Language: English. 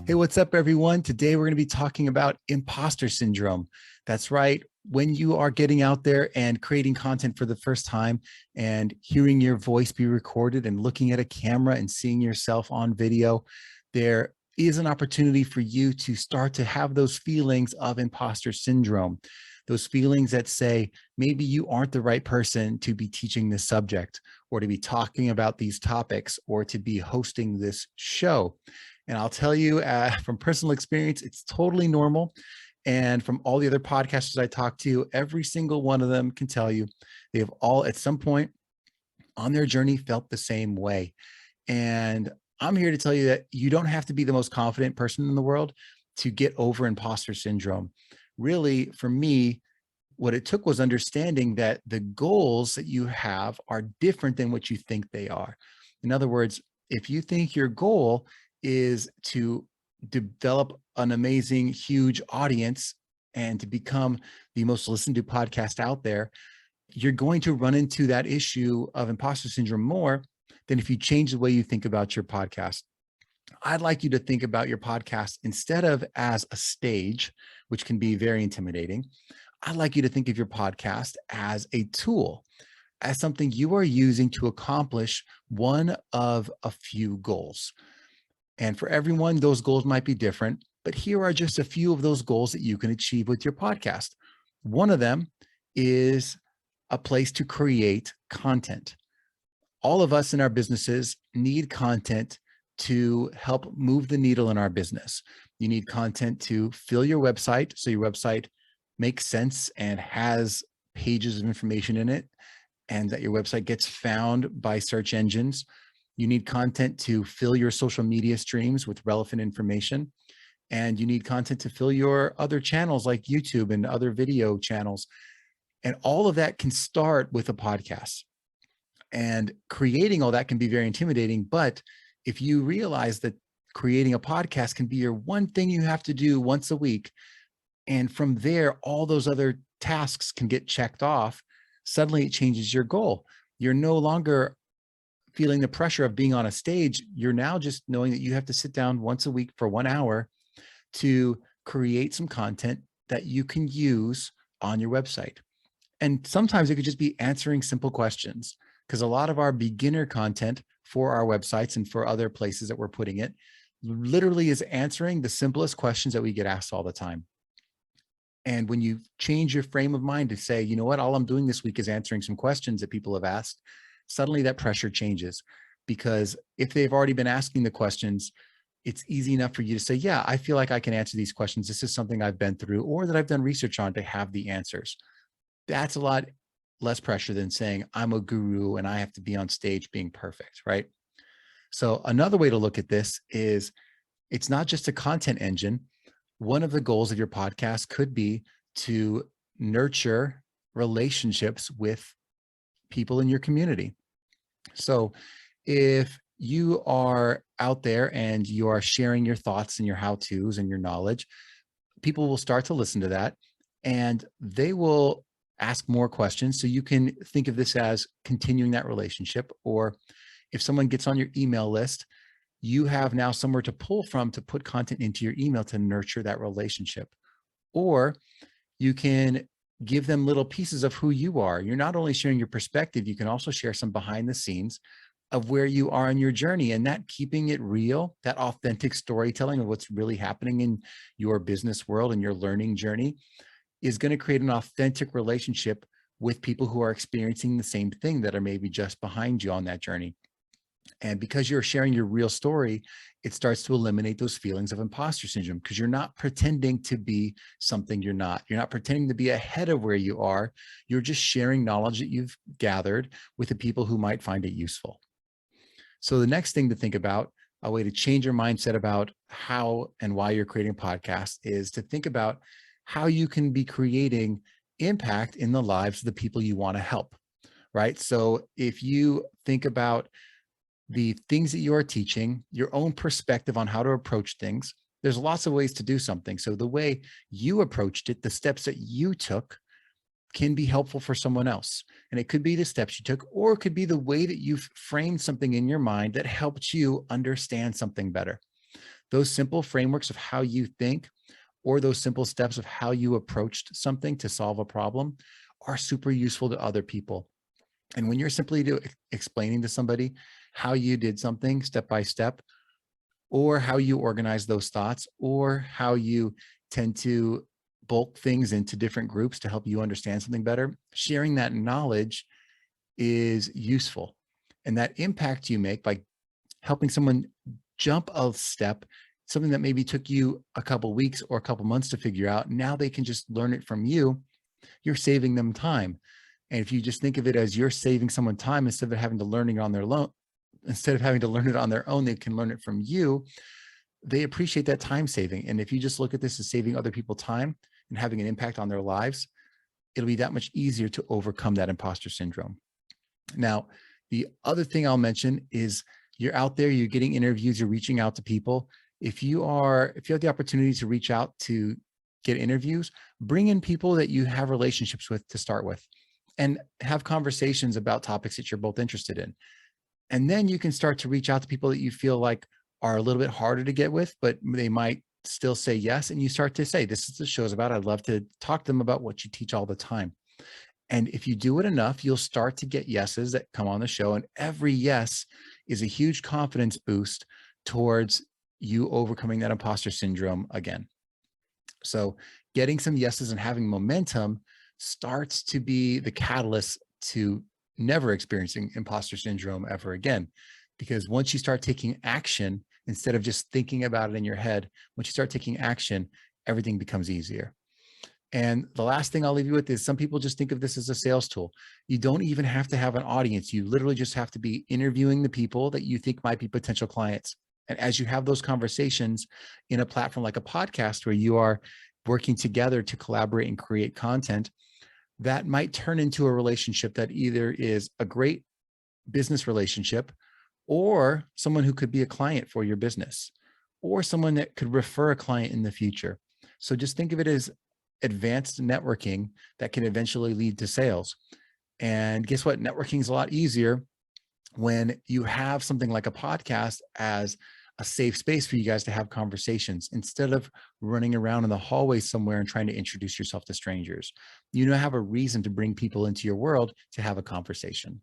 Hey, what's up, everyone? Today, we're going to be talking about imposter syndrome. That's right. When you are getting out there and creating content for the first time and hearing your voice be recorded and looking at a camera and seeing yourself on video, there is an opportunity for you to start to have those feelings of imposter syndrome. Those feelings that say, maybe you aren't the right person to be teaching this subject or to be talking about these topics or to be hosting this show. And I'll tell you from personal experience, it's totally normal. And from all the other podcasters I talk to, every single one of them can tell you they have all at some point on their journey felt the same way. And I'm here to tell you that you don't have to be the most confident person in the world to get over imposter syndrome. Really, for me, what it took was understanding that the goals that you have are different than what you think they are. In other words, if you think your goal is to develop an amazing, huge audience and to become the most listened to podcast out there, you're going to run into that issue of imposter syndrome more than if you change the way you think about your podcast. I'd like you to think about your podcast instead of as a stage, which can be very intimidating. I'd like you to think of your podcast as a tool, as something you are using to accomplish one of a few goals. And for everyone, those goals might be different, but here are just a few of those goals that you can achieve with your podcast. One of them is a place to create content. All of us in our businesses need content to help move the needle in our business. You need content to fill your website so your website makes sense and has pages of information in it, and that your website gets found by search engines. You need content to fill your social media streams with relevant information. And you need content to fill your other channels like YouTube and other video channels. And all of that can start with a podcast. And creating all that can be very intimidating. But if you realize that creating a podcast can be your one thing you have to do once a week, and from there, all those other tasks can get checked off, suddenly it changes your goal. You're no longer feeling the pressure of being on a stage. You're now just knowing that you have to sit down once a week for 1 hour to create some content that you can use on your website. And sometimes it could just be answering simple questions, because a lot of our beginner content for our websites and for other places that we're putting it literally is answering the simplest questions that we get asked all the time. And when you change your frame of mind to say, you know what, all I'm doing this week is answering some questions that people have asked, suddenly that pressure changes. Because if they've already been asking the questions, it's easy enough for you to say, yeah, I feel like I can answer these questions. This is something I've been through or that I've done research on to have the answers. That's a lot less pressure than saying I'm a guru and I have to be on stage being perfect, right? So another way to look at this is it's not just a content engine. One of the goals of your podcast could be to nurture relationships with people in your community. So if you are out there and you are sharing your thoughts and your how-tos and your knowledge, people will start to listen to that and they will ask more questions. So you can think of this as continuing that relationship. Or if someone gets on your email list, you have now somewhere to pull from to put content into your email to nurture that relationship. Or you can give them little pieces of who you are. You're not only sharing your perspective, you can also share some behind the scenes of where you are in your journey, and that keeping it real, that authentic storytelling of what's really happening in your business world and your learning journey is going to create an authentic relationship with people who are experiencing the same thing that are maybe just behind you on that journey. And because you're sharing your real story, it starts to eliminate those feelings of imposter syndrome, because you're not pretending to be something you're not. You're not pretending to be ahead of where you are. You're just sharing knowledge that you've gathered with the people who might find it useful. So the next thing to think about, a way to change your mindset about how and why you're creating a podcast, is to think about how you can be creating impact in the lives of the people you want to help, right? So if you think about the things that you are teaching, your own perspective on how to approach things, there's lots of ways to do something. So the way you approached it, the steps that you took, can be helpful for someone else. And it could be the steps you took, or it could be the way that you've framed something in your mind that helped you understand something better. Those simple frameworks of how you think or those simple steps of how you approached something to solve a problem are super useful to other people. And when you're simply explaining to somebody how you did something step by step, or how you organize those thoughts, or how you tend to bulk things into different groups to help you understand something better, sharing that knowledge is useful. And that impact you make by helping someone jump a step, something that maybe took you a couple weeks or a couple months to figure out, now they can just learn it from you. You're saving them time. And if you just think of it as you're saving someone time instead of having to learning on their own, instead of having to learn it on their own, they can learn it from you. They appreciate that time saving. And if you just look at this as saving other people time and having an impact on their lives, it'll be that much easier to overcome that imposter syndrome. Now, the other thing I'll mention is you're out there, you're getting interviews, you're reaching out to people. If you have the opportunity to reach out to get interviews, bring in people that you have relationships with to start with and have conversations about topics that you're both interested in. And then you can start to reach out to people that you feel like are a little bit harder to get with, but they might still say yes. And you start to say, this is the show's about. I'd love to talk to them about what you teach all the time. And if you do it enough, you'll start to get yeses that come on the show. And every yes is a huge confidence boost towards you overcoming that imposter syndrome again. So getting some yeses and having momentum starts to be the catalyst to never experiencing imposter syndrome ever again. Because once you start taking action, instead of just thinking about it in your head, once you start taking action, everything becomes easier. And the last thing I'll leave you with is some people just think of this as a sales tool. You don't even have to have an audience. You literally just have to be interviewing the people that you think might be potential clients. And as you have those conversations in a platform like a podcast where you are working together to collaborate and create content, that might turn into a relationship that either is a great business relationship or someone who could be a client for your business or someone that could refer a client in the future. So just think of it as advanced networking that can eventually lead to sales. And guess what? Networking is a lot easier when you have something like a podcast as a safe space for you guys to have conversations instead of running around in the hallway somewhere and trying to introduce yourself to strangers. You now have a reason to bring people into your world to have a conversation.